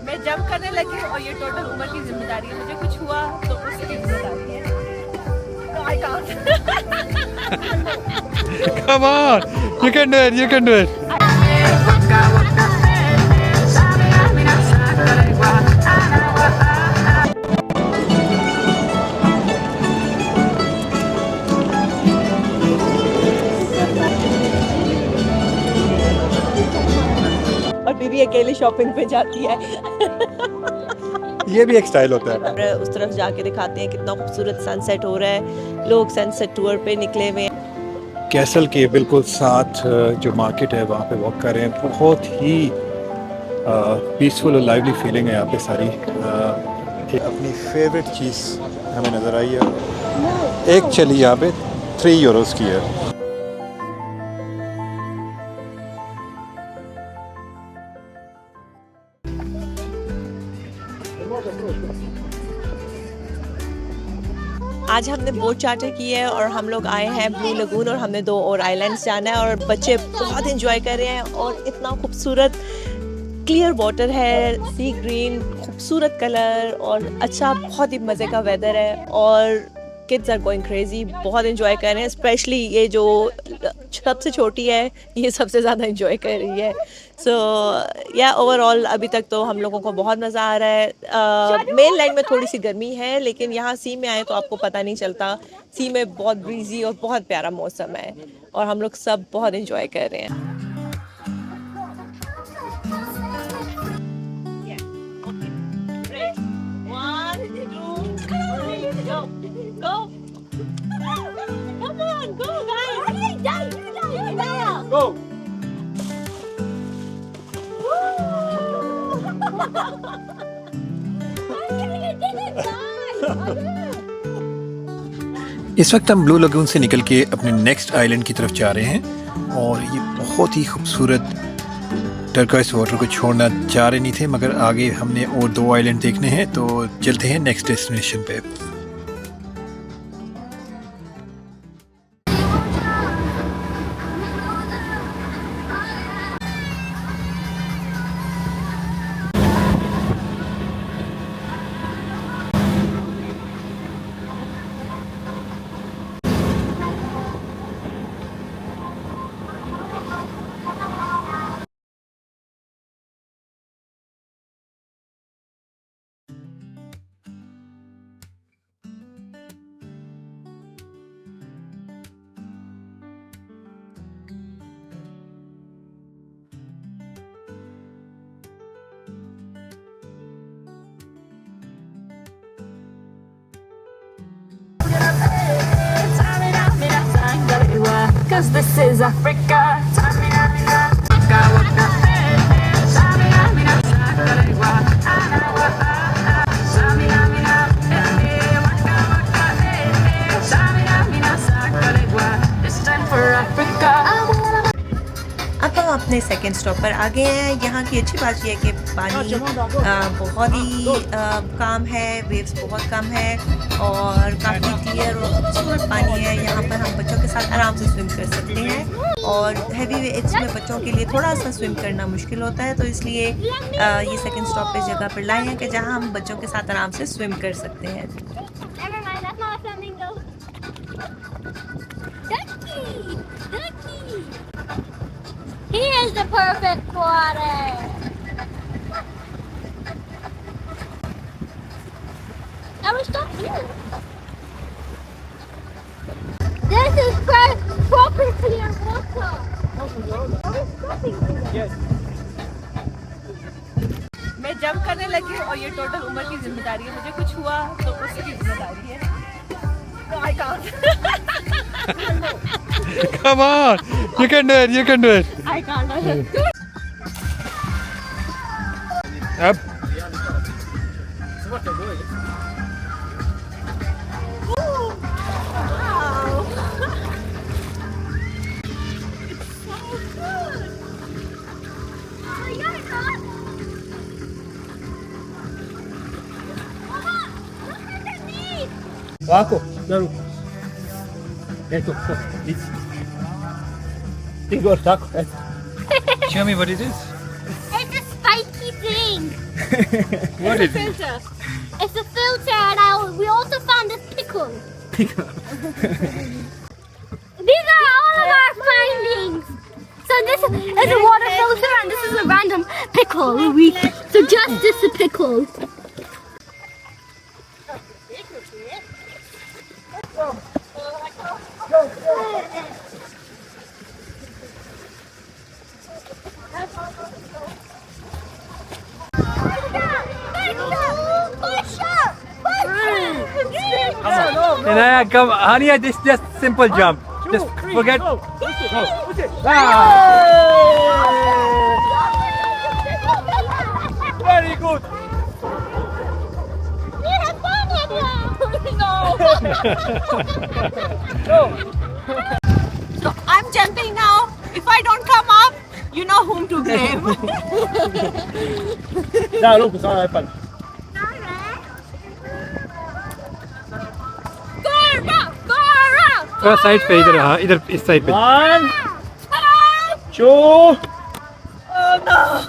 मैं जंप करने लगी और ये टोटल उम्र की जिम्मेदारी है, मुझे कुछ हुआ तो उसकी जिम्मेदारी है। No, I can't. Come on, you can do it, you can do it. और बीवी अकेले शॉपिंग पे जाती है। ये भी एक स्टाइल होता है। उस तरफ जाके दिखाते हैं कितना खूबसूरत सनसेट हो रहा है, लोग सनसेट टूर पे निकले हुए हैं। कैसल के बिल्कुल साथ जो मार्केट है वहाँ पे वॉक कर रहे हैं। बहुत ही पीसफुल और लाइवली फीलिंग है यहाँ पे सारी। अपनी फेवरेट चीज़ हमें नज़र आई है, एक चली यहाँ पे 3 यूरोस की है। आज हमने बोट चार्टर की है और हम लोग आए हैं ब्लू लगून और हमने 2 और आइलैंड्स जाना है और बच्चे बहुत एंजॉय कर रहे हैं और इतना खूबसूरत क्लियर वाटर है, सी ग्रीन, खूबसूरत कलर और अच्छा बहुत ही मज़े का वेदर है और किड्स आर गोइंग क्रेजी, बहुत एंजॉय कर रहे हैं। स्पेशली ये जो सबसे छोटी है ये सबसे ज़्यादा एंजॉय कर रही है। सो या ओवरऑल अभी तक तो हम लोगों को बहुत मज़ा आ रहा है। मेन लैंड में थोड़ी सी गर्मी है लेकिन यहाँ सी में आए तो आपको पता नहीं चलता। सी में बहुत ब्रीजी और बहुत प्यारा मौसम है और हम लोग सब बहुत एंजॉय कर रहे हैं। Go! Come on, go guys! Go! इस वक्त हम ब्लू लगून से निकल के अपने नेक्स्ट आइलैंड की तरफ जा रहे हैं और ये बहुत ही खूबसूरत टर्कोइज वाटर को छोड़ना चाह रहे नहीं थे, मगर आगे हमने और 2 आइलैंड देखने हैं तो चलते हैं नेक्स्ट डेस्टिनेशन पे। Cause this is Africa. It's time for Africa. अब हम अपने सेकेंड स्टॉप पर आ गए हैं। यहाँ की अच्छी बात यह है कि पानी बहुत ही काम है, वेव्स बहुत कम है और काफ़ी क्लियर और खूबसूरत पानी है। यहाँ पर हम बच्चों के साथ आराम से स्विम कर सकते हैं और हैवी वेव्स में बच्चों के लिए थोड़ा सा स्विम करना मुश्किल होता है, तो इसलिए ये सेकेंड स्टॉप पे जगह पर लाए हैं कि जहाँ हम बच्चों के साथ आराम से स्विम कर सकते हैं। Never mind, that's not a flamingo. Ducky! Ducky! He is the perfect water. I will stop here. This is proper clear water. Are we stopping here? Yes. मैं जंप करने लगी और ये टोटल उम्र की जिम्मेदारी है, मुझे कुछ हुआ तो उसकी जिम्मेदारी है। No, I can't. Come on, you can do it, you can do it. I can't. अब Wako, naru. Eto, isso. Igor, taco. Show me what it is. It's a spiky thing. What is it? Filter. It's a filter, and we also found this pickle. These are all of our findings. So this is a water filter, and this is a random pickle. So just this a pickle. Inaya, come, Hania, this just simple jump. Just forget. Very good. So I'm jumping now. If I don't come up, you know whom to blame. Now look, it's all open. थोड़ा side पे इधर, हाँ इधर इस side पे. 1, 2,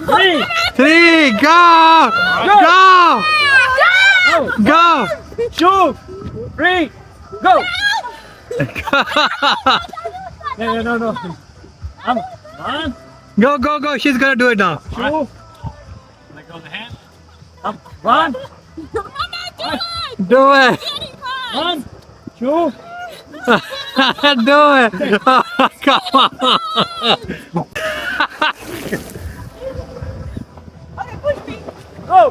3, Go! Go! 2, 3, go! No. 1, Go! She's gonna do it now. 2. Let go of the hand. 1, Do it. 1, 2. Do it. Come on. Go!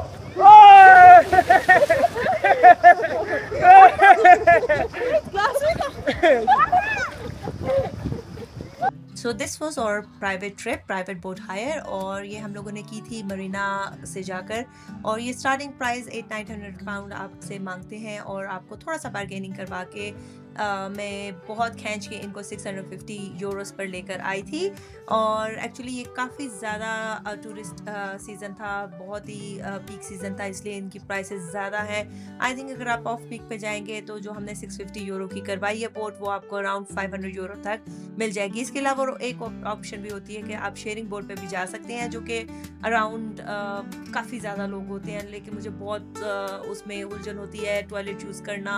So this was और private trip, private boat hire, और ये हम लोगों ने की थी मरीना से जाकर, और ये स्टार्टिंग प्राइस 800-900 पाउंड आपसे मांगते हैं, और आपको थोड़ा सा बार्गेनिंग करवा के मैं बहुत खींच के इनको 650 यूरोस पर लेकर आई थी। और एक्चुअली ये काफ़ी ज़्यादा टूरिस्ट सीज़न था, बहुत ही पीक सीज़न था, इसलिए इनकी प्राइसेस ज़्यादा हैं। आई थिंक अगर आप ऑफ पीक पे जाएंगे तो जो हमने 650 यूरो की करवाई है बोट, वो आपको अराउंड 500 यूरो तक मिल जाएगी। इसके अलावा एक ऑप्शन भी होती है कि आप शेयरिंग बोट पे भी जा सकते हैं, जो कि अराउंड काफ़ी ज़्यादा लोग होते हैं, लेकिन मुझे बहुत उसमें उलझन होती है, टॉयलेट यूज़ करना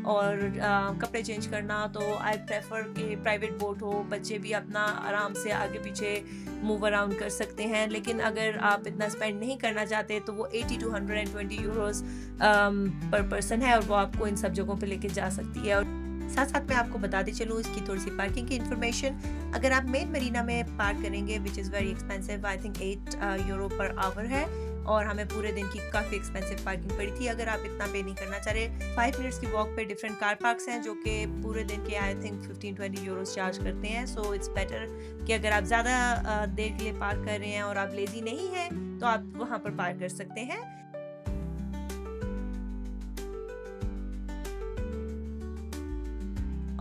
और कपड़े चेंज करना, तो आई प्रेफर कि प्राइवेट बोट हो, बच्चे भी अपना आराम से आगे पीछे मूव अराउंड कर सकते हैं। लेकिन अगर आप इतना स्पेंड नहीं करना चाहते तो वो 80 to 120 यूरोस पर पर्सन है, और वो आपको इन सब जगहों पे लेके जा सकती है। और साथ साथ मैं आपको बताते चलूँ इसकी थोड़ी सी पार्किंग की इन्फॉर्मेशन। अगर आप मेन मरीना में पार्क करेंगे, which is very expensive, I think 8 euro per hour है, और हमें पूरे दिन की काफ़ी एक्सपेंसिव पार्किंग पड़ी थी। अगर आप इतना पे नहीं करना चाह रहे, 5 मिनट्स की वॉक पे डिफरेंट कार पार्क्स हैं जो कि पूरे दिन के आई थिंक 15-20 यूरोस चार्ज करते हैं। सो इट्स बेटर कि अगर आप ज़्यादा देर के लिए पार्क कर रहे हैं और आप लेज़ी नहीं हैं तो आप वहाँ पर पार्क कर सकते हैं।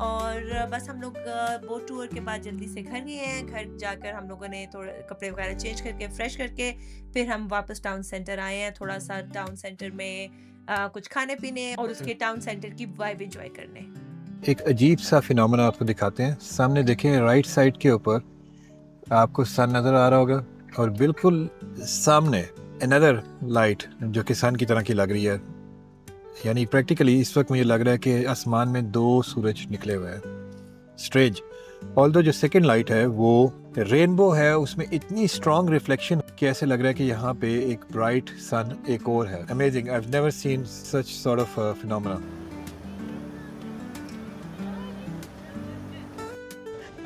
और बस हम लोग बोट टूर के बाद जल्दी से घर गए हैं। घर जाकर हम लोगों ने थोड़े कपड़े वगैरह चेंज करके फ्रेश करके फिर हम वापस टाउन सेंटर आए हैं, थोड़ा सा टाउन सेंटर में कुछ खाने पीने और उसके टाउन सेंटर की वाइब एंजॉय करने। एक अजीब सा फिनोमेना आपको दिखाते हैं। सामने देखें, राइट साइड के ऊपर आपको सन नज़र आ रहा होगा, और बिल्कुल सामने अनदर लाइट जो कि सन की तरह की लग रही है। यानी प्रैक्टिकली इस वक्त मुझे लग रहा है कि आसमान में 2 सूरज निकले हुए हैं। स्ट्रेंज। ऑल्दो जो सेकंड लाइट है वो रेनबो है, उसमें इतनी स्ट्रॉन्ग रिफ्लेक्शन कि ऐसे लग रहा है कि यहाँ पे एक ब्राइट सन एक और है। Amazing, I have never seen such sort of phenomena.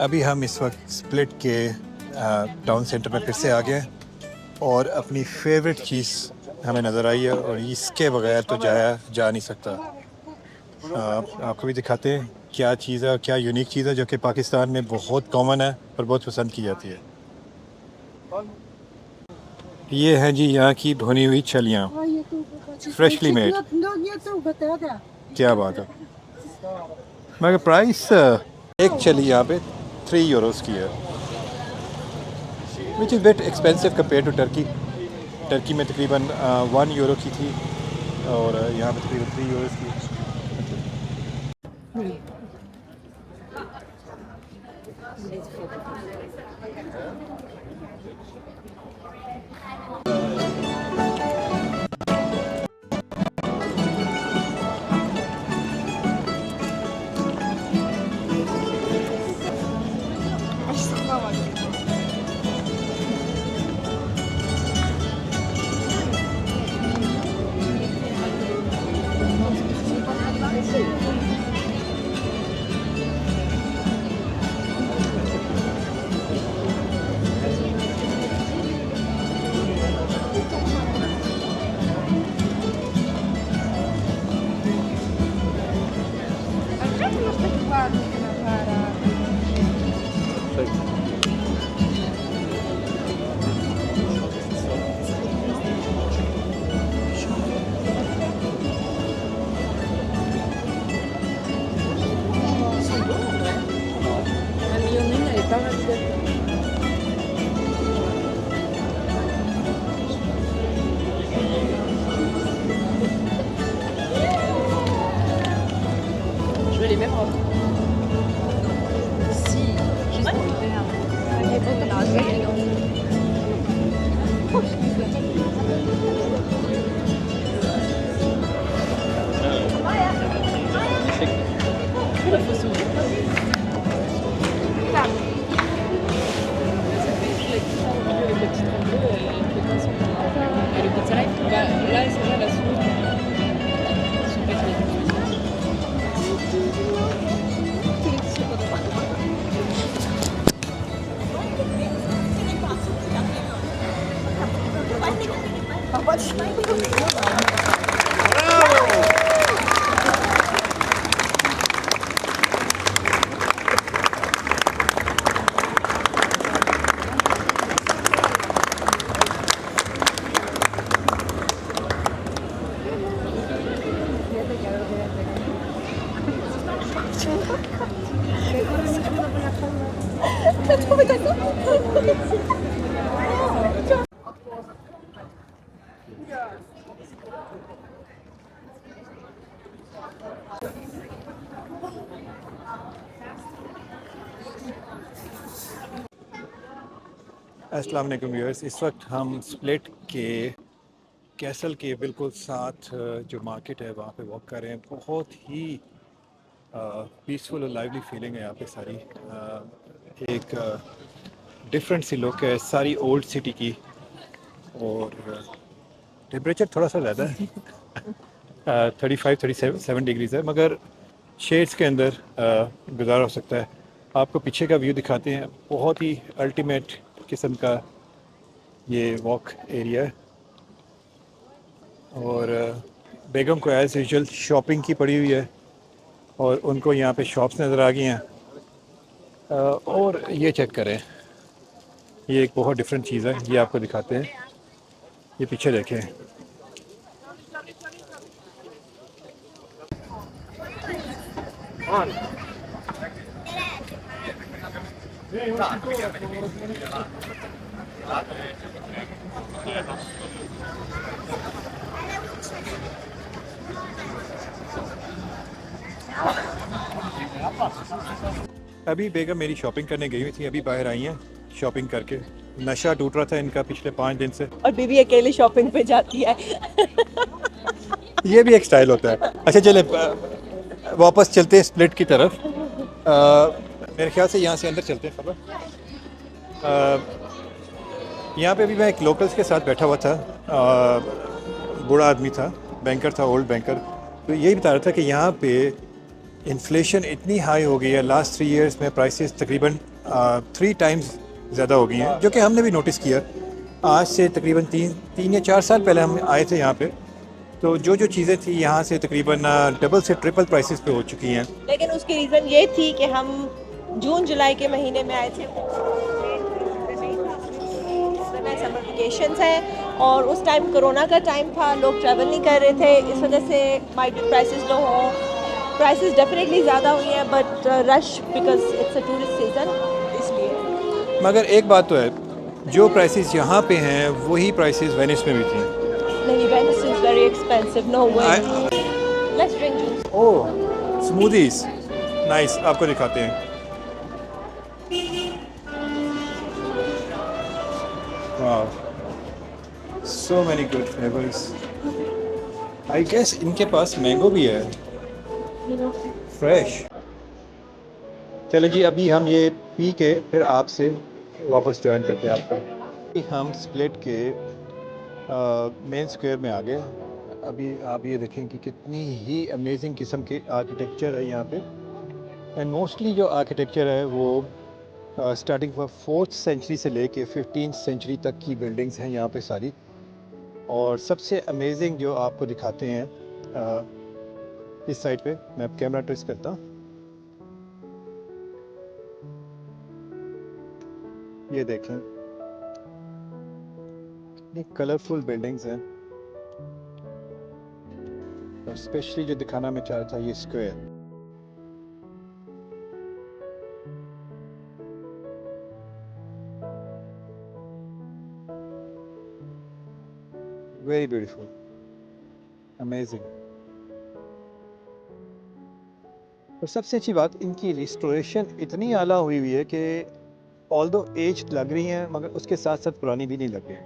अभी हम इस वक्त स्प्लिट के टाउन सेंटर में फिर से आ गए, और अपनी फेवरेट चीज़ हमें नज़र आई है, और इसके बगैर तो जाया जा नहीं सकता। आपको भी दिखाते हैं क्या चीज़ है, क्या यूनिक चीज़ है जो कि पाकिस्तान में बहुत कॉमन है और बहुत पसंद की जाती है। ये हैं जी यहाँ की भुनी हुई छलियाँ, फ्रेशली मेड। क्या बात है। मगर प्राइस एक छली यहाँ पे 3 यूरोस की है, which is bit expensive compare to Turkey. Turkey में तकरीबन 1 यूरो की थी, और यहाँ पे तकरीबन 3 यूरो की। अस्सलाम वालेकुम व्यूअर्स, इस वक्त हम स्प्लिट के कैसल के बिल्कुल साथ जो मार्केट है वहाँ पे वॉक कर रहे हैं। बहुत ही पीसफुल और लाइवली फीलिंग है यहाँ पे सारी। एक डिफरेंट सी लुक है सारी ओल्ड सिटी की, और टेम्परेचर थोड़ा सा ज़्यादा है 35-37 डिग्रीज है, मगर शेड्स के अंदर गुजारा हो सकता है। आपको पीछे का व्यू दिखाते हैं। बहुत ही अल्टीमेट किस्म का ये वॉक एरिया है, और बेगम को एज़ यूजुअल शॉपिंग की पड़ी हुई है, और उनको यहाँ पे शॉप्स नज़र आ गई हैं। और ये चेक करें, ये एक बहुत डिफरेंट चीज़ है, ये आपको दिखाते हैं। ये पीछे देखें, अभी बेगम मेरी शॉपिंग करने गई हुई थी, अभी बाहर आई हैं शॉपिंग करके। नशा टूट रहा था इनका पिछले 5 दिन से। और बीबी अकेले शॉपिंग पे जाती है। ये भी एक स्टाइल होता है। अच्छा चले वापस चलते हैं स्प्लिट की तरफ। मेरे ख्याल से यहाँ से अंदर चलते हैं। खबर यहाँ पे भी मैं एक लोकल्स के साथ बैठा हुआ था। बूढ़ा आदमी था, बैंकर था, ओल्ड बैंकर। तो यही बता रहा था कि यहाँ पे इन्फ्लेशन इतनी हाई हो गई है, लास्ट 3 इयर्स में प्राइसेस तकरीबन 3 टाइम्स ज़्यादा हो गई हैं, जो कि हमने भी नोटिस किया। आज से तकरीबन 3 या 4 साल पहले हम आए थे यहाँ पे, तो जो चीज़ें थी यहाँ से तकरीबन डबल से ट्रिपल प्राइसेस पे हो चुकी हैं। लेकिन उसकी रीज़न ये थी कि हम जून जुलाई के महीने में आए थे, समर वेकेशंस हैं, और उस टाइम कोरोना का टाइम था, लोग ट्रैवल नहीं कर रहे थे, इस वजह से माइट बी प्राइसेस लो हो। प्राइसेस डेफिनेटली ज़्यादा हुई हैं, but rush because it's a tourist season, इसलिए। मगर एक बात तो है, जो प्राइसेस यहाँ पे हैं वही प्राइसेस वेनिस में भी थी। नहीं, Venice is very expensive, no way. Let's drink juice. Oh, smoothies, nice, आपको दिखाते हैं। वाह, so many good flavours. I guess इनके पास मैंगो भी है, फ्रेश। चलो जी, अभी हम ये पी के फिर आपसे वापस ज्वाइन करते हैं आपको। हम स्प्लिट के मेन स्क्वायर में आ गए। अभी आप ये देखें कि कितनी ही अमेजिंग किस्म के आर्किटेक्चर है यहाँ पे, एंड मोस्टली जो आर्किटेक्चर है वो स्टार्टिंग 4th सेंचुरी से लेके 15th सेंचुरी तक की बिल्डिंग्स हैं यहाँ पे सारी। और सबसे अमेजिंग जो आपको दिखाते हैं इस साइड पे, मैं अब कैमरा ट्विस्ट करता हूँ, ये देखें कितनी कलरफुल बिल्डिंग्स हैं। और स्पेशली जो दिखाना मैं चाह रहा था, ये स्क्वायर। Very beautiful, amazing. और सबसे अच्छी बात, इनकी रिस्टोरेशन इतनी आला हुई हुई है कि ऑल्दो एज लग रही हैं, मगर उसके साथ साथ पुरानी भी नहीं लग रही।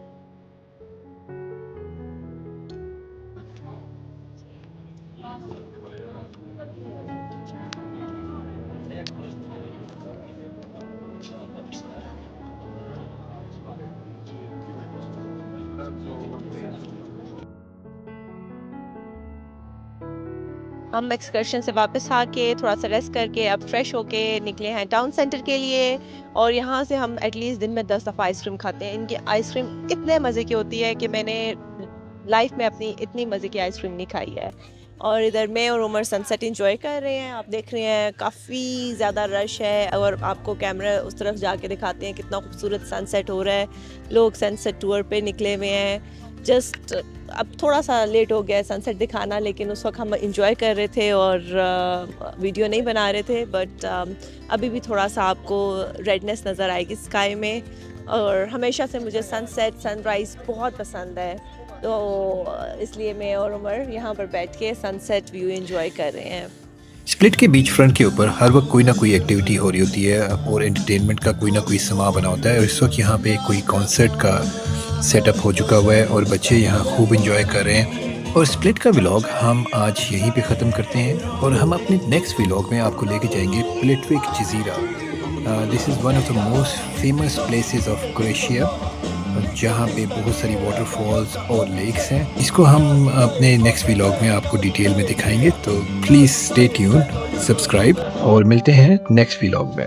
हम एक्सकर्शन से वापस आके थोड़ा सा रेस्ट करके अब फ्रेश होके निकले हैं टाउन सेंटर के लिए, और यहाँ से हम एटलीस्ट दिन में 10 दफ़ा आइसक्रीम खाते हैं। इनकी आइसक्रीम इतने मज़े की होती है कि मैंने लाइफ में अपनी इतनी मज़े की आइसक्रीम नहीं खाई है। और इधर मैं और उमर सनसेट एंजॉय कर रहे हैं। आप देख रहे हैं काफ़ी ज़्यादा रश है और आपको कैमरा उस तरफ जाके दिखाते हैं कितना खूबसूरत सनसेट हो रहा है। लोग सनसेट टूर पे निकले हुए हैं। जस्ट अब थोड़ा सा लेट हो गया है सनसेट दिखाना, लेकिन उस वक्त हम इंजॉय कर रहे थे और वीडियो नहीं बना रहे थे। बट अभी भी थोड़ा सा आपको रेडनेस नज़र आएगी स्काई में। और हमेशा से मुझे सनसेट सनराइज़ बहुत पसंद है, तो इसलिए मैं और उमर यहाँ पर बैठ के सनसेट व्यू एंजॉय कर रहे हैं। स्प्लिट के बीच फ्रंट के ऊपर हर वक्त कोई ना कोई एक्टिविटी हो रही होती है और एंटरटेनमेंट का कोई ना कोई समा बना होता है। और इस वक्त यहाँ पे कोई कॉन्सर्ट का सेटअप हो चुका हुआ है और बच्चे यहाँ खूब एंजॉय कर रहे हैं। और स्प्लिट का व्लॉग हम आज यहीं पे ख़त्म करते हैं और हम अपने नेक्स्ट व्लॉग में आपको लेके जाएंगे प्लिटविक जजीरा। This is one of the most famous places of Croatia, जहाँ पे बहुत सारी वाटरफॉल्स और लेक्स हैं। इसको हम अपने नेक्स्ट व्लॉग में आपको डिटेल में दिखाएंगे, तो प्लीज़ स्टे ट्यून्ड, सब्सक्राइब और मिलते हैं नेक्स्ट व्लॉग में।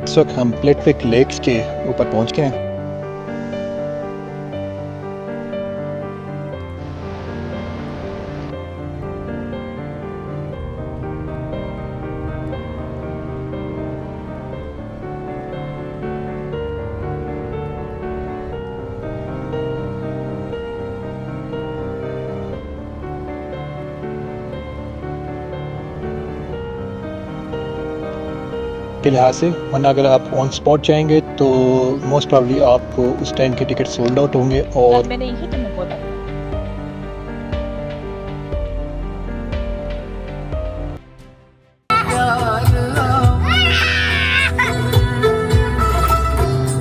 इस वक्त हम प्लिटविक लेक्स के ऊपर पहुंच गए हैं। के लिहाज से, वरना अगर आप ऑन स्पॉट जाएंगे तो मोस्ट प्रॉब्ली आपको उस टाइम के टिकट सोल्ड आउट होंगे और मैंने यही तो